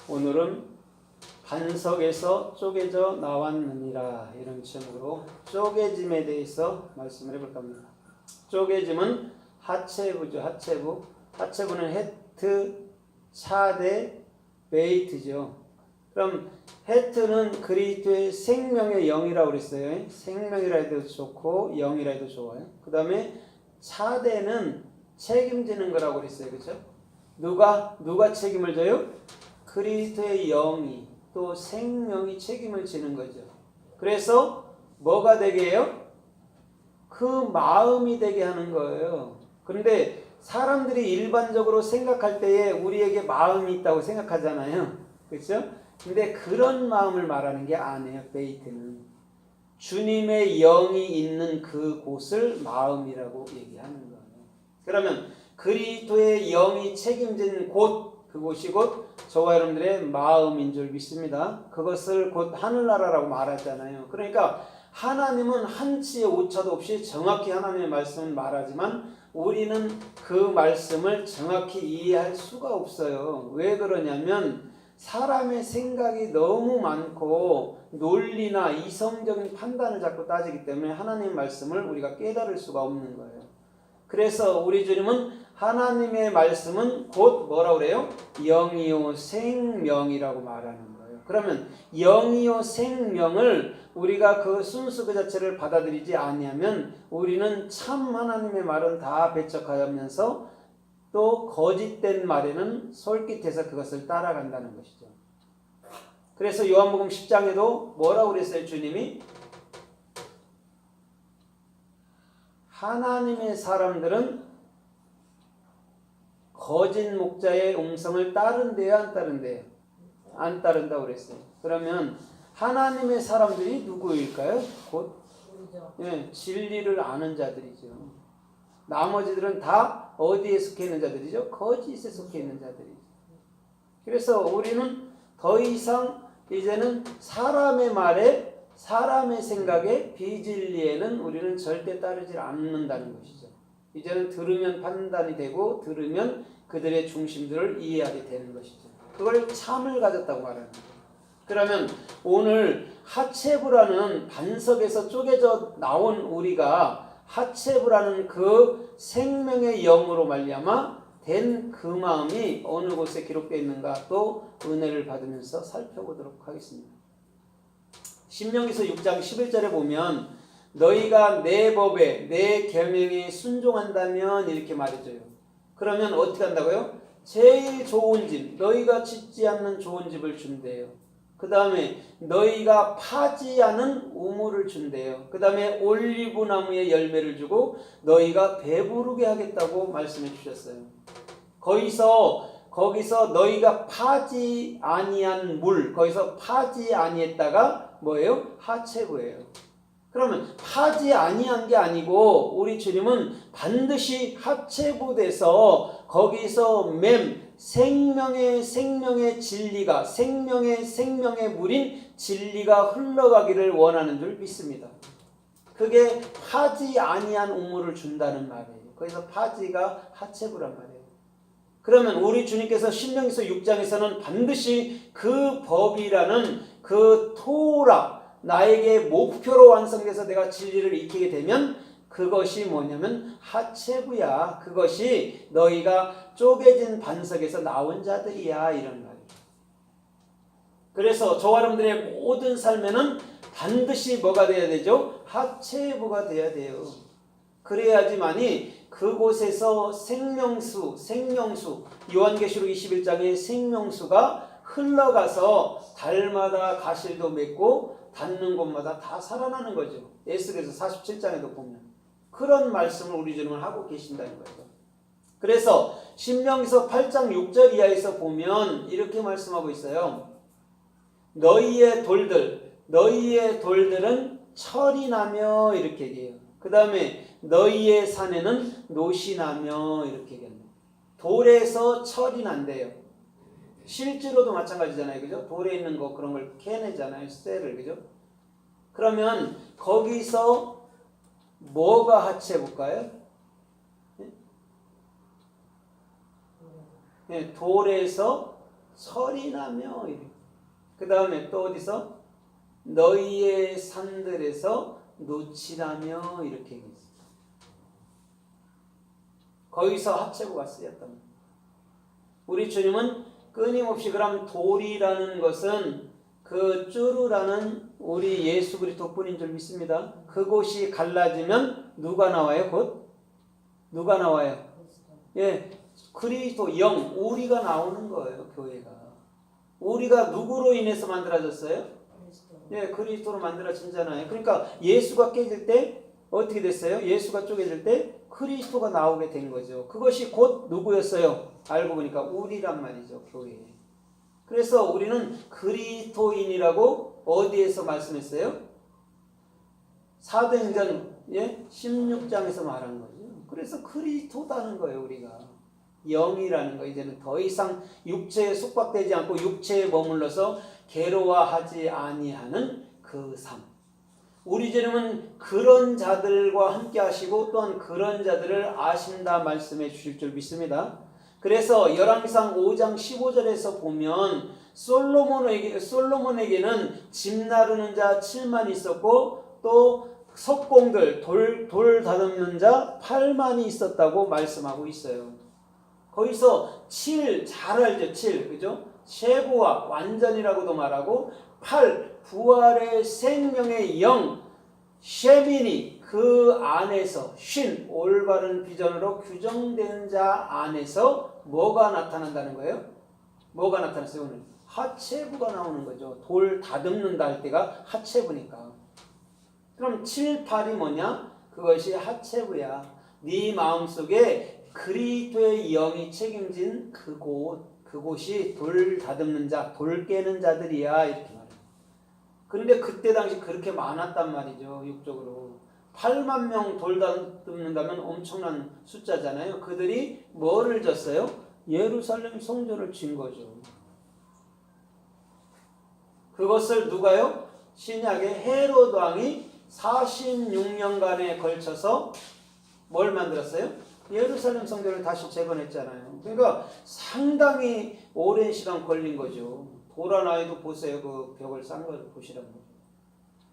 오늘은 반석에서 쪼개져 나왔느니라 이런 제목으로 쪼개짐에 대해서 말씀을 해볼까 합니다. 쪼개짐은 하체부죠. 하체부는 헤트, 차데, 베이트죠. 그럼 헤트는 그리스도의 생명의 영이라고 그랬어요. 생명이라 해도 좋고 영이라 해도 좋아요. 그 다음에 차대는 책임지는 거라고 그랬어요. 그렇죠? 누가 책임을 져요? 그리스도의 영이 또 생명이 책임을 지는 거죠. 그래서 뭐가 되게 해요? 그 마음이 되게 하는 거예요. 그런데 사람들이 일반적으로 생각할 때에 우리에게 마음이 있다고 생각하잖아요. 그렇죠? 근데 그런 마음을 말하는 게 아니에요. 베이트는 주님의 영이 있는 그곳을 마음이라고 얘기하는 거예요. 그러면 그리스도의 영이 책임진 곳, 그곳이 곧 저와 여러분들의 마음인 줄 믿습니다. 그것을 곧 하늘나라라고 말하잖아요. 그러니까 하나님은 한치의 오차도 없이 정확히 하나님의 말씀을 말하지만 우리는 그 말씀을 정확히 이해할 수가 없어요. 왜 그러냐면 사람의 생각이 너무 많고 논리나 이성적인 판단을 자꾸 따지기 때문에 하나님 말씀을 우리가 깨달을 수가 없는 거예요. 그래서 우리 주님은 하나님의 말씀은 곧 뭐라고 그래요? 영이요 생명이라고 말하는 거예요. 그러면 영이요 생명을 우리가 그 순수 그 자체를 받아들이지 아니하면 우리는 참 하나님의 말은 다 배척하면서 또 거짓된 말에는 솔깃해서 그것을 따라간다는 것이죠. 그래서 요한복음 10장에도 뭐라고 그랬어요? 주님이 하나님의 사람들은 거짓 목자의 음성을 따른대요, 안 따른대요? 안 따른다고 그랬어요. 그러면 하나님의 사람들이 누구일까요? 곧 진리를 아는 자들이죠. 나머지들은 다 어디에 속해 있는 자들이죠? 거짓에 속해 있는 자들이죠. 그래서 우리는 더 이상 이제는 사람의 말에 사람의 생각에 비진리에는 우리는 절대 따르지 않는다는 것이죠. 이제는 들으면 판단이 되고 들으면 그들의 중심들을 이해하게 되는 것이죠. 그걸 참을 가졌다고 말하는 거예요. 그러면 오늘 하체부라는 반석에서 쪼개져 나온 우리가 하체부라는 그 생명의 영으로 말미암아 된 그 마음이 어느 곳에 기록되어 있는가 또 은혜를 받으면서 살펴보도록 하겠습니다. 신명기서 6장 11절에 보면 너희가 내 법에 내 계명에 순종한다면 이렇게 말해줘요. 그러면 어떻게 한다고요? 제일 좋은 집, 너희가 짓지 않는 좋은 집을 준대요. 그 다음에 너희가 파지 않은 우물을 준대요. 그 다음에 올리브 나무의 열매를 주고 너희가 배부르게 하겠다고 말씀해 주셨어요. 거기서 너희가 파지 아니한 물, 거기서 파지 아니했다가 뭐예요? 하체부예요. 그러면 파지 아니한 게 아니고 우리 주님은 반드시 하체부돼서 거기서 생명의 진리가 생명의 물인 진리가 흘러가기를 원하는 줄 믿습니다. 그게 파지 아니한 우물을 준다는 말이에요. 거기서 파지가 하체부란 말이에요. 그러면 우리 주님께서 신명기서 6장에서는 반드시 그 법이라는 그 토라 나에게 목표로 완성돼서 내가 진리를 익히게 되면 그것이 뭐냐면 하체부야. 그것이 너희가 쪼개진 반석에서 나온 자들이야. 이런 말이에요. 그래서 저와 여러분들의 모든 삶에는 반드시 뭐가 돼야 되죠? 하체부가 돼야 돼요. 그래야지만이 그곳에서 생명수 요한계시록 21장의 생명수가 흘러가서 달마다 가실도 맺고 닿는 곳마다 다 살아나는 거죠. 에스겔서 47장에도 보면 그런 말씀을 우리 주님은 하고 계신다는 거예요. 그래서 신명기서 8장 6절 이하에서 보면 이렇게 말씀하고 있어요. 너희의 돌들은 철이 나며 이렇게 얘기해요. 그 다음에 너희의 산에는 노시 나며 이렇게 얘기합니다. 돌에서 철이 난대요. 실제로도 마찬가지잖아요. 그죠? 돌에 있는 거 그런 걸 캐내잖아요. 쇠를. 그죠? 그러면 거기서 뭐가 하체부일까요? 네, 돌에서 설이 나며. 그 다음에 또 어디서? 너희의 산들에서 노치라며 이렇게 얘기했어요. 거기서 하체부가 쓰였단 말이에요. 우리 주님은 끊임없이 그럼 돌이라는 것은 그 쭈루라는 우리 예수 그리스도뿐인 줄 믿습니다. 그곳이 갈라지면 누가 나와요? 곧 누가 나와요? 예, 그리스도 영, 우리가 나오는 거예요. 교회가. 우리가 누구로 인해서 만들어졌어요? 예, 그리스도로 만들어진잖아요. 그러니까 예수가 깨질 때 어떻게 됐어요? 예수가 쪼개질 때 그리스도가 나오게 된 거죠. 그것이 곧 누구였어요? 알고 보니까 우리란 말이죠. 교회. 그래서 우리는 그리스도인이라고 어디에서 말씀했어요? 사도행전 16장에서 말한 거죠. 그래서 그리스도다는 거예요. 우리가. 영이라는 거. 이제는 더 이상 육체에 속박되지 않고 육체에 머물러서 괴로워하지 아니하는 그 삶. 우리 주님은 그런 자들과 함께 하시고 또한 그런 자들을 아신다 말씀해 주실 줄 믿습니다. 그래서 열왕기상 5장 15절에서 보면 솔로몬에게는 집 나르는 자 7만 있었고 또 석공들 돌 다듬는 자 8만이 있었다고 말씀하고 있어요. 거기서 7 잘 알죠? 7 그죠? 최고와 완전이라고도 말하고 8 부활의 생명의 영 쉐민이 그 안에서 쉰 올바른 비전으로 규정된 자 안에서 뭐가 나타난다는 거예요? 뭐가 나타났어요 오늘? 하체부가 나오는 거죠. 돌 다듬는다 할 때가 하체부니까. 그럼 7, 8이 뭐냐? 그것이 하체부야. 네 마음속에 그리스도의 영이 책임진 그곳이 돌 다듬는 자, 돌 깨는 자들이야 이렇게 말해요. 그런데 그때 당시 그렇게 많았단 말이죠. 육적으로 8만 명 돌 다듬는다면 엄청난 숫자잖아요. 그들이 뭐를 졌어요? 예루살렘 성전을 진 거죠. 그것을 누가요? 신약의 헤롯 왕이 46년간에 걸쳐서 뭘 만들었어요? 예루살렘 성전을 다시 재건했잖아요. 그러니까 상당히 오랜 시간 걸린 거죠. 돌 하나에도 보세요. 그 벽을 쌓은 걸 보시라는 거죠.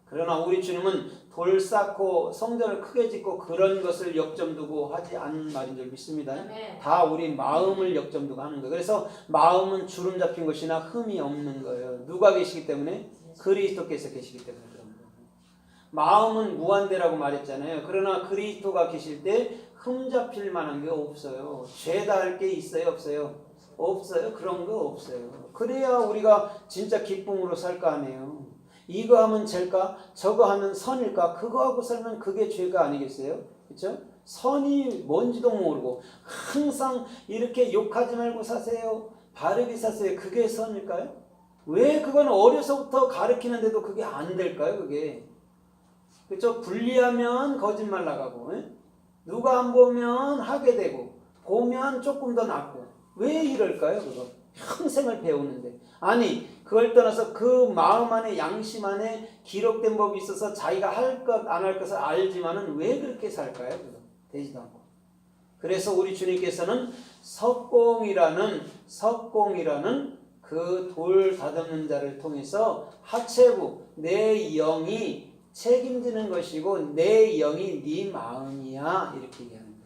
그러나 우리 주님은 돌 쌓고 성전을 크게 짓고 그런 것을 역점 두고 하지 않는 말인 줄 믿습니다. 네. 다 우리 마음을 역점 두고 하는 거예요. 그래서 마음은 주름 잡힌 것이나 흠이 없는 거예요. 누가 계시기 때문에? 그리스도께서 계시기 때문에 그런 거예요. 마음은 무한대라고 말했잖아요. 그러나 그리스도가 계실 때 흠 잡힐 만한 게 없어요. 죄다 할 게 있어요? 없어요? 없어요. 그런 거 없어요. 그래야 우리가 진짜 기쁨으로 살 거 아니에요. 이거 하면 죄일까? 저거 하면 선일까? 그거 하고 살면 그게 죄가 아니겠어요? 그렇죠? 선이 뭔지도 모르고 항상 이렇게 욕하지 말고 사세요. 바르게 사세요. 그게 선일까요? 왜 그건 어려서부터 가르치는데도 그게 안 될까요? 그게. 그렇죠? 분리하면 거짓말 나가고 누가 안 보면 하게 되고 보면 조금 더 낫고 왜 이럴까요? 그거 평생을 배우는데 아니 그걸 떠나서 그 마음 안에 양심 안에 기록된 법이 있어서 자기가 할 것 안 할 것을 알지만은 왜 그렇게 살까요? 그거 되지도 않고. 그래서 우리 주님께서는 석공이라는 그 돌 다듬는 자를 통해서 하체부 내 영이 책임지는 것이고 내 영이 네 마음이야 이렇게 얘기하는 거예요.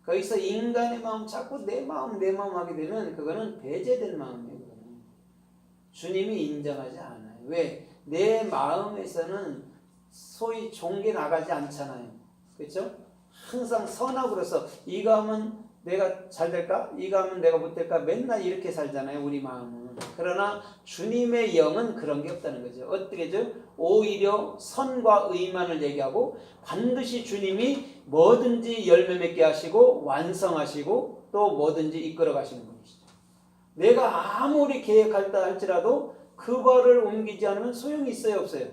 거기서 인간의 마음 자꾸 내 마음 하게 되면 그거는 배제된 마음이에요. 그거는. 주님이 인정하지 않아요. 왜? 내 마음에서는 소위 종게 나가지 않잖아요. 그렇죠? 항상 선하고 그래서 이거 하면 내가 잘 될까? 이거 하면 내가 못 될까? 맨날 이렇게 살잖아요. 우리 마음은. 그러나 주님의 영은 그런 게 없다는 거죠. 어떻게죠? 오히려 선과 의만을 얘기하고 반드시 주님이 뭐든지 열매 맺게 하시고 완성하시고 또 뭐든지 이끌어 가시는 분이시죠. 내가 아무리 계획할다 할지라도 그거를 옮기지 않으면 소용이 있어요? 없어요?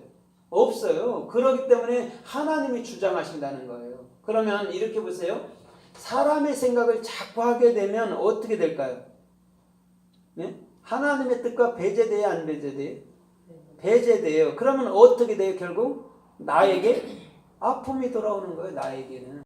없어요. 그렇기 때문에 하나님이 주장하신다는 거예요. 그러면 이렇게 보세요. 사람의 생각을 자꾸 하게 되면 어떻게 될까요? 네? 하나님의 뜻과 배제돼요? 안 배제돼요? 배제돼요. 그러면 어떻게 돼요? 결국 나에게 아픔이 돌아오는 거예요. 나에게는.